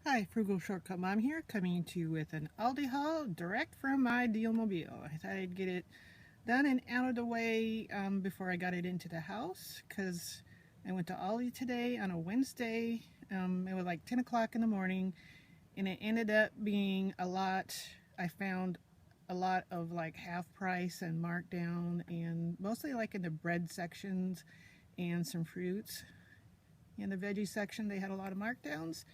Hi, Frugal Shortcut Mom here, coming to you with an Aldi haul direct from my Dealmobile. I thought I'd get it done and out of the way before I got it into the house, because I went to Aldi today on a Wednesday. It was like 10 o'clock in the morning, and it ended up being a lot. I found a lot of like half price and markdown, and mostly like in the bread sections and some fruits. In the veggie section, they had a lot of markdowns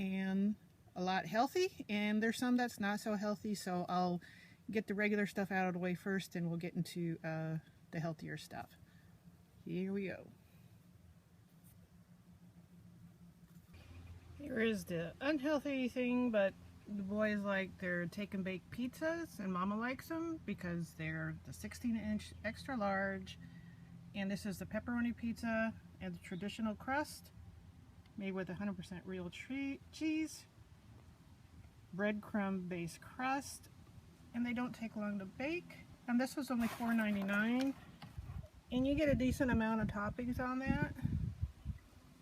and a lot healthy, and there's some that's not so healthy, so I'll get the regular stuff out of the way first and we'll get into the healthier stuff. Here we go. Here is the unhealthy thing, but the boys like their take and bake pizzas, and Mama likes them because they're the 16-inch extra large, and this is the pepperoni pizza and the traditional crust made with 100% real cheese, breadcrumb based crust, and they don't take long to bake. And this was only $4.99, and you get a decent amount of toppings on that.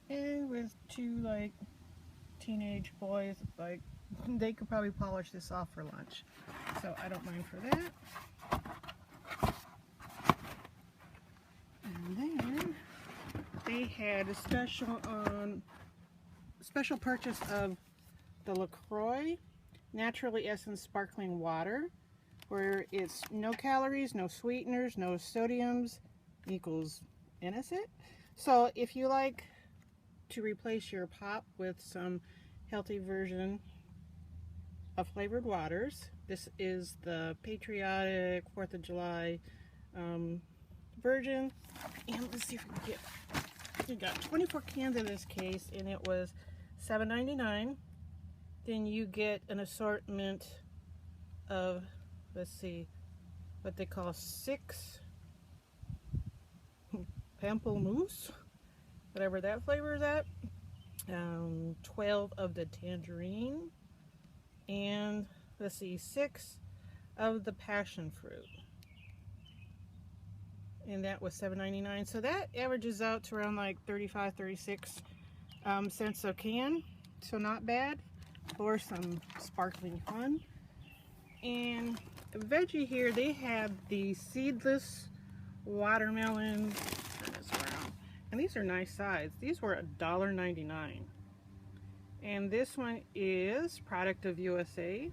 And with two like teenage boys, like they could probably polish this off for lunch, so I don't mind for that. And then they had a special purchase of the LaCroix Naturally Essence Sparkling Water, where it's no calories, no sweeteners, no sodiums, equals innocent. So if you like to replace your pop with some healthy version of flavored waters, this is the patriotic 4th of July version. And let's see if we can get, you got 24 cans in this case, and it was $7.99. Then you get an assortment of, let's see, what they call 6 pamplemousse, whatever that flavor is at, 12 of the tangerine, and let's see, 6 of the passion fruit, and that was $7.99. So that averages out to around like 35-36 cents a can, so not bad for some sparkling fun. And the veggie here, they had the seedless watermelon, turn this around, and these are nice size. These were $1.99, and this one is product of USA,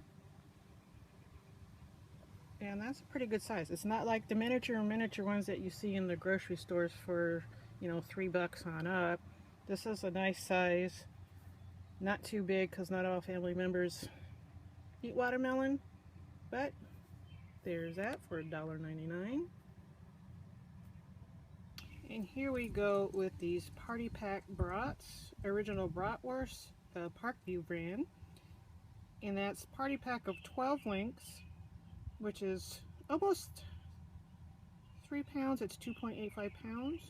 and that's a pretty good size. It's not like the miniature ones that you see in the grocery stores for, you know, $3 on up. This is a nice size, not too big because not all family members eat watermelon, but there's that for $1.99. And here we go with these party pack brats, original bratwurst, the Parkview brand, and that's party pack of 12 links, which is almost 3 pounds. It's 2.85 pounds.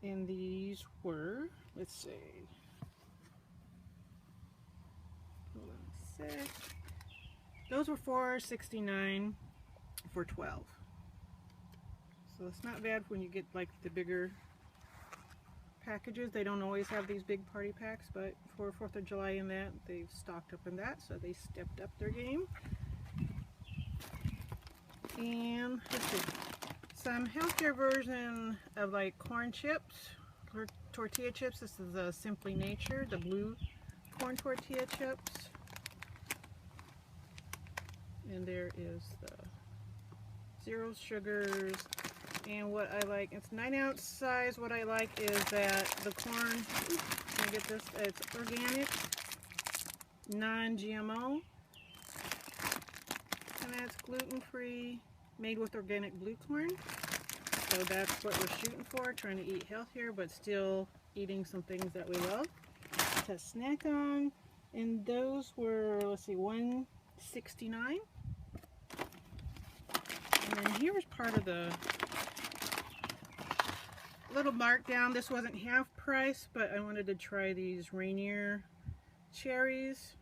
And these were, let's see, hold on a sec. Those were $4.69 for 12. So it's not bad when you get like the bigger packages. They don't always have these big party packs, but for 4th of July and that, they've stocked up in that, so they stepped up their game. And let's see, some healthier version of like corn chips or tortilla chips. This is the Simply Nature, the blue corn tortilla chips. And there is the 0 sugars. And what I like, it's 9-ounce size. What I like is that the corn, can I get this? It's organic, non-GMO, and that's gluten-free, made with organic blue corn. So that's what we're shooting for, trying to eat healthier, but still eating some things that we love to snack on. And those were, let's see, $1.69. And then here was part of the little markdown. This wasn't half price, but I wanted to try these Rainier cherries,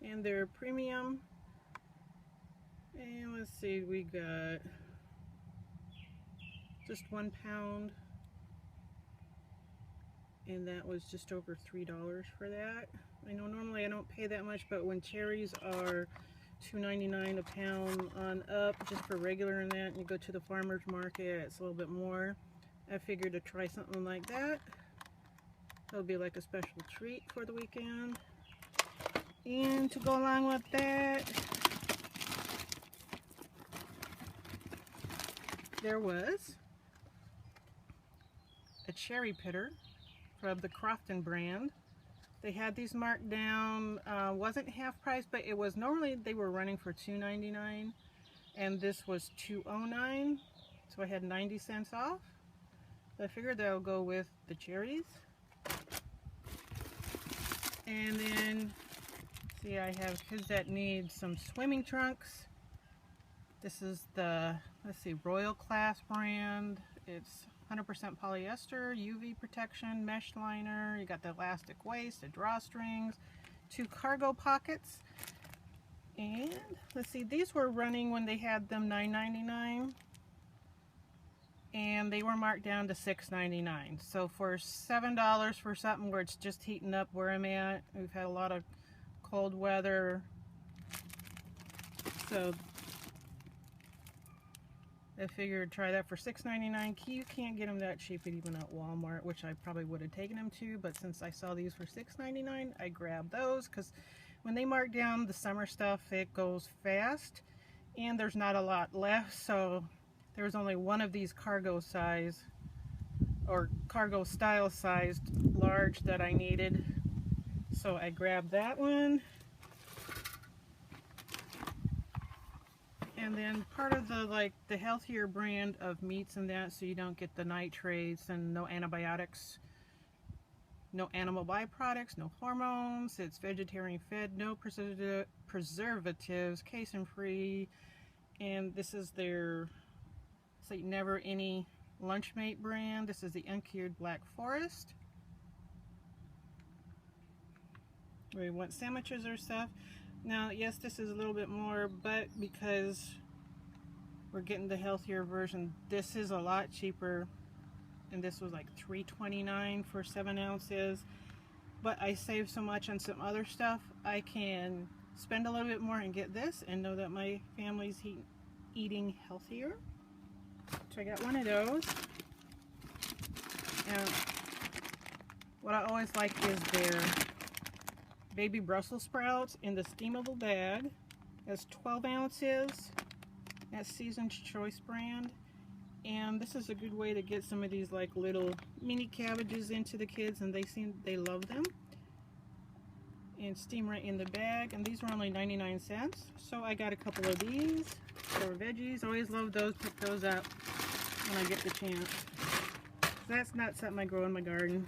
and they're premium. And let's see, we got just 1 pound and that was just over $3 for that. I know normally I don't pay that much, but when cherries are $2.99 a pound on up, just for regular and that, and you go to the farmer's market, it's a little bit more. I figured to try something like that. That'll be like a special treat for the weekend. And to go along with that, there was a cherry pitter from the Crofton brand. They had these marked down, wasn't half price, but it was, normally they were running for $2.99, and this was $2.09, so I had 90 cents off. So I figured that'll go with the cherries. And then, see, I have kids that need some swimming trunks. This is the, let's see, Royal Class brand. It's 100% polyester, UV protection, mesh liner. You got the elastic waist, the drawstrings, 2 cargo pockets. And let's see, these were running when they had them $9.99. And they were marked down to $6.99. So for $7 for something where it's just heating up where I'm at, we've had a lot of cold weather. So I figured try that for $6.99. You can't get them that cheap even at Walmart, which I probably would have taken them to, but since I saw these for $6.99, I grabbed those because when they mark down the summer stuff, it goes fast and there's not a lot left. So there was only one of these cargo size or cargo style sized large that I needed, so I grabbed that one. And then part of the healthier brand of meats and that, so you don't get the nitrates and no antibiotics, no animal byproducts, no hormones. It's vegetarian fed, no preservatives, casein free, and this is their, it's like Never Any Lunchmate brand. This is the uncured Black Forest. We want sandwiches or stuff. Now, yes, this is a little bit more, but because we're getting the healthier version, this is a lot cheaper, and this was like $3.29 for 7 ounces. But I saved so much on some other stuff, I can spend a little bit more and get this and know that my family's eating healthier. So I got one of those. And what I always like is their baby Brussels sprouts in the steamable bag. That's 12 ounces. That's Season's Choice brand. And this is a good way to get some of these like little mini cabbages into the kids, and they love them. And steam right in the bag. And these were only 99 cents. So I got a couple of these for veggies. Always love those. Pick those up when I get the chance. That's not something I grow in my garden.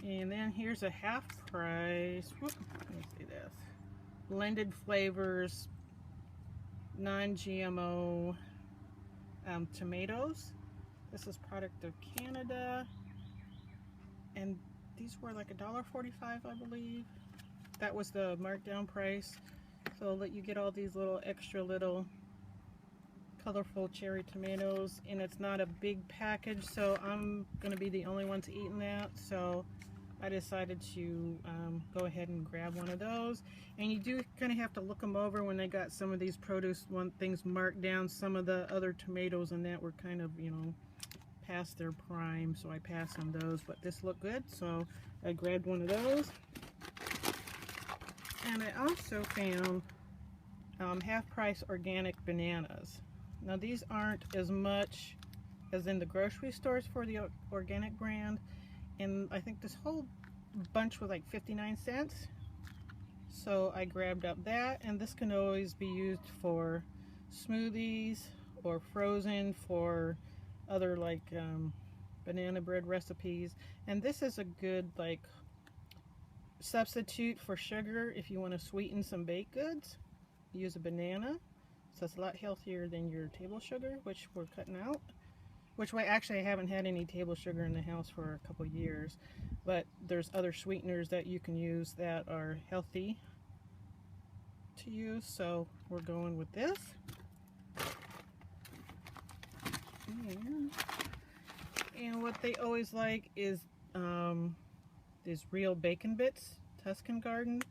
And then here's a half price. Whoop, let me see this. Blended flavors, non-GMO tomatoes. This is product of Canada, and these were like $1.45, I believe. That was the markdown price. So let you get all these little extra little colorful cherry tomatoes, and it's not a big package, so I'm gonna be the only one eating that. So I decided to go ahead and grab one of those. And you do kind of have to look them over when they got some of these produce things marked down. Some of the other tomatoes and that were kind of, you know, past their prime, so I passed on those. But this looked good, so I grabbed one of those. And I also found half-price organic bananas. Now these aren't as much as in the grocery stores for the organic brand. And I think this whole bunch was like 59 cents. So I grabbed up that, and this can always be used for smoothies or frozen for other like banana bread recipes. And this is a good like substitute for sugar if you want to sweeten some baked goods. Use a banana, so it's a lot healthier than your table sugar, which we're cutting out. Which way, actually, I haven't had any table sugar in the house for a couple years, but there's other sweeteners that you can use that are healthy to use, so we're going with this. And what they always like is these real bacon bits, Tuscan Garden.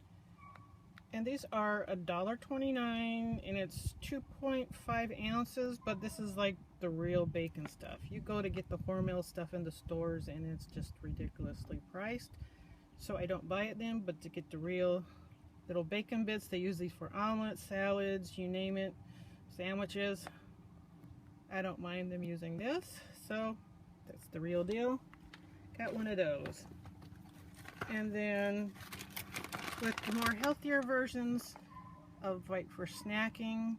And these are $1.29 and it's 2.5 ounces, but this is like the real bacon stuff. You go to get the Hormel stuff in the stores and it's just ridiculously priced. So I don't buy it then, but to get the real little bacon bits, they use these for omelets, salads, you name it, sandwiches. I don't mind them using this, so that's the real deal. Got one of those. And then with the more healthier versions of like for snacking,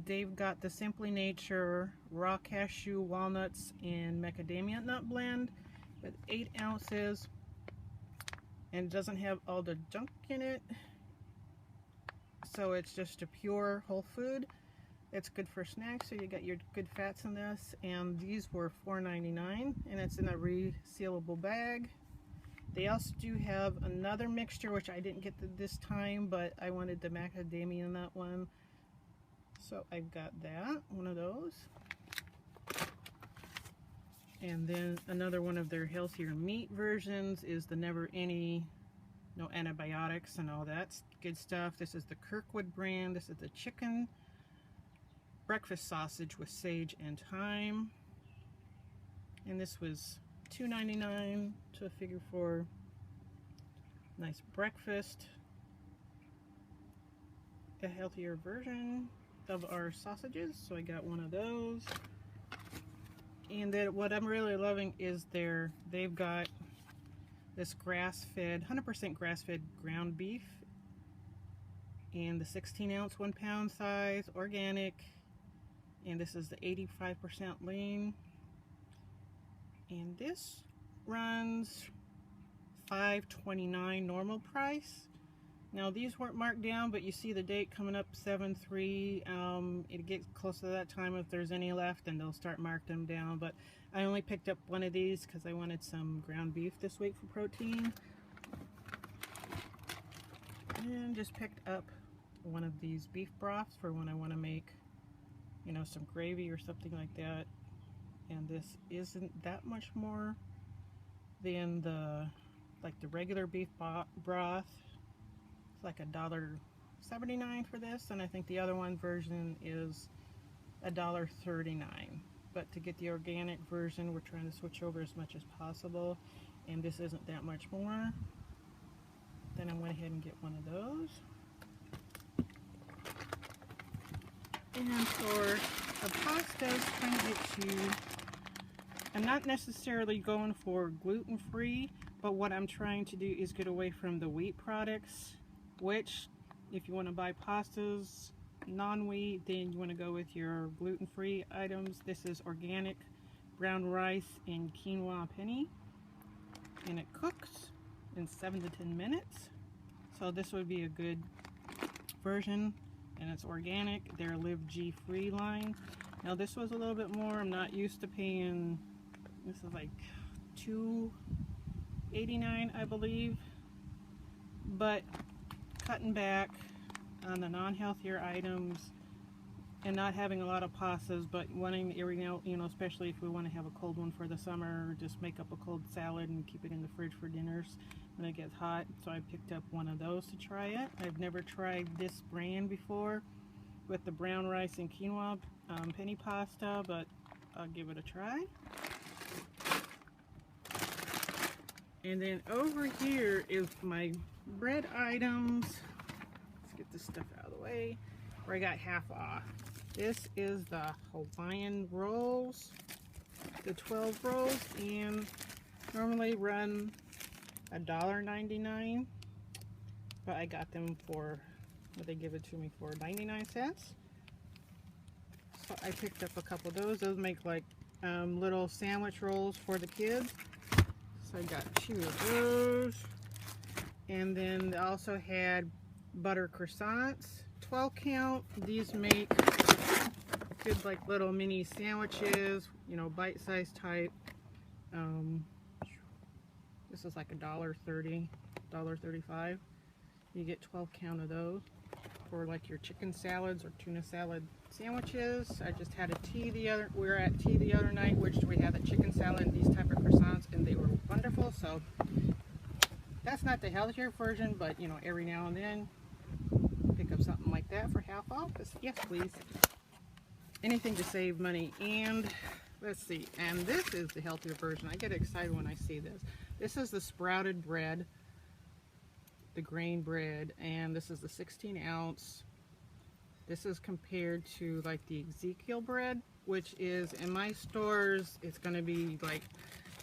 they've got the Simply Nature raw cashew, walnuts, and macadamia nut blend with 8 ounces, and it doesn't have all the junk in it, so it's just a pure whole food. It's good for snacks, so you got your good fats in this, and these were $4.99, and it's in a resealable bag. They also do have another mixture, which I didn't get this time, but I wanted the macadamia nut one, so I've got that, one of those. And then another one of their healthier meat versions is the Never Any, no antibiotics and all that good stuff. This is the Kirkwood brand. This is the chicken breakfast sausage with sage and thyme, and this was $2.99, so I figure for nice breakfast, a healthier version of our sausages, so I got one of those. And then what I'm really loving is they've got this grass-fed, 100% grass-fed ground beef, and the 16-ounce 1 pound size, organic, and this is the 85% lean. And this runs $5.29 normal price. Now these weren't marked down, but you see the date coming up 7/3. It gets close to that time. If there's any left, then they'll start marking them down. But I only picked up one of these because I wanted some ground beef this week for protein. And just picked up one of these beef broths for when I want to make, you know, some gravy or something like that. And this isn't that much more than the regular beef broth. It's like $1.79 for this, and I think the other one version is $1.39. But to get the organic version, we're trying to switch over as much as possible, and this isn't that much more. Then I went ahead and get one of those. And for the pastas, trying to get you, I'm not necessarily going for gluten-free, but what I'm trying to do is get away from the wheat products, which if you want to buy pastas non-wheat, then you want to go with your gluten-free items. This is organic brown rice and quinoa penny, and it cooks in 7 to 10 minutes. So this would be a good version, and it's organic. They're Live G free line. Now this was a little bit more. I'm not used to paying, this is like $2.89 I believe, but cutting back on the non-healthier items and not having a lot of pastas, but wanting every now, you know, especially if we want to have a cold one for the summer, or just make up a cold salad and keep it in the fridge for dinners when it gets hot. So I picked up one of those to try it. I've never tried this brand before with the brown rice and quinoa penny pasta, but I'll give it a try. And then over here is my bread items. Let's get this stuff out of the way, where I got half off. This is the Hawaiian rolls, the 12 rolls, and normally run $1.99, but I got them for, what they give it to me for, 99 cents. So I picked up a couple of those. Those make like little sandwich rolls for the kids. So I got 2 of those. And then they also had butter croissants, 12 count. These make good like little mini sandwiches, you know, bite-sized type. This is like $1.30, $1.35. You get 12 count of those. for like your chicken salads or tuna salad sandwiches. I just had a tea we were at tea the other night, which we had the chicken salad and these type of croissants, and they were wonderful. So that's not the healthier version, but you know, every now and then pick up something like that for half off. Yes, please. Anything to save money. And let's see, and this is the healthier version. I get excited when I see this. This is the sprouted bread, the grain bread, and this is the 16-ounce. This is compared to like the Ezekiel bread, which is in my stores, it's going to be like,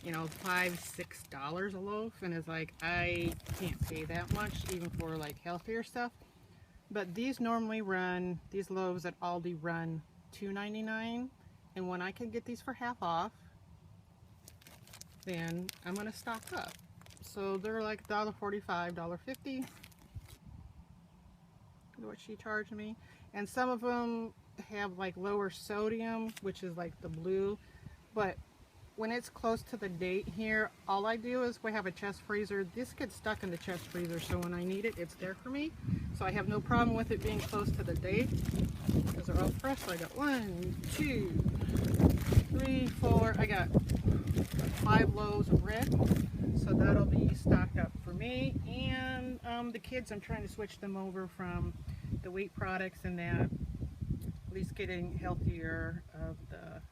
you know, $5–6 a loaf, and it's like, I can't pay that much even for like healthier stuff. But these normally run, these loaves at Aldi run $2.99, and when I can get these for half off, then I'm going to stock up. So they're like $1.45, $1.50 what she charged me. And some of them have like lower sodium, which is like the blue, but when it's close to the date here, all I do is we have a chest freezer. This gets stuck in the chest freezer, so when I need it, it's there for me. So I have no problem with it being close to the date because they're all fresh. So I got 1, 2, 3, 4. I got 5 loaves of bread, so that'll be stocked up for me. And the kids, I'm trying to switch them over from the wheat products and that, at least getting healthier of the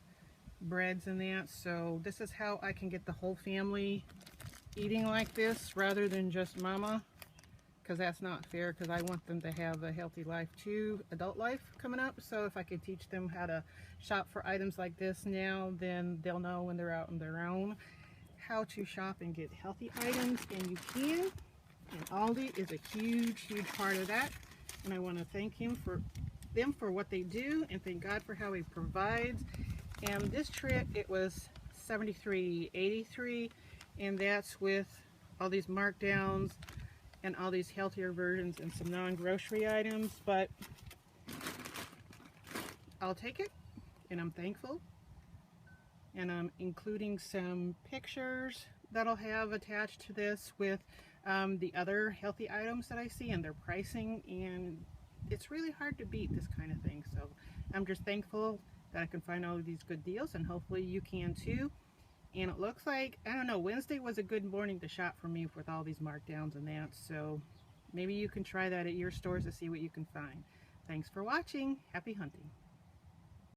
breads and that. So this is how I can get the whole family eating like this rather than just mama, because that's not fair, because I want them to have a healthy life too, adult life coming up. So if I could teach them how to shop for items like this now, then they'll know when they're out on their own how to shop and get healthy items, and you can. And Aldi is a huge part of that, and I want to thank them for what they do, and thank God for how he provides. And this trip, it was $73.83, and that's with all these markdowns and all these healthier versions and some non-grocery items. But I'll take it, and I'm thankful. And I'm including some pictures that I'll have attached to this with the other healthy items that I see and their pricing, and it's really hard to beat this kind of thing. So I'm just thankful that I can find all of these good deals, and hopefully you can too. And it looks like, I don't know, Wednesday was a good morning to shop for me with all these markdowns and that, so maybe you can try that at your stores to see what you can find. Thanks for watching. Happy hunting.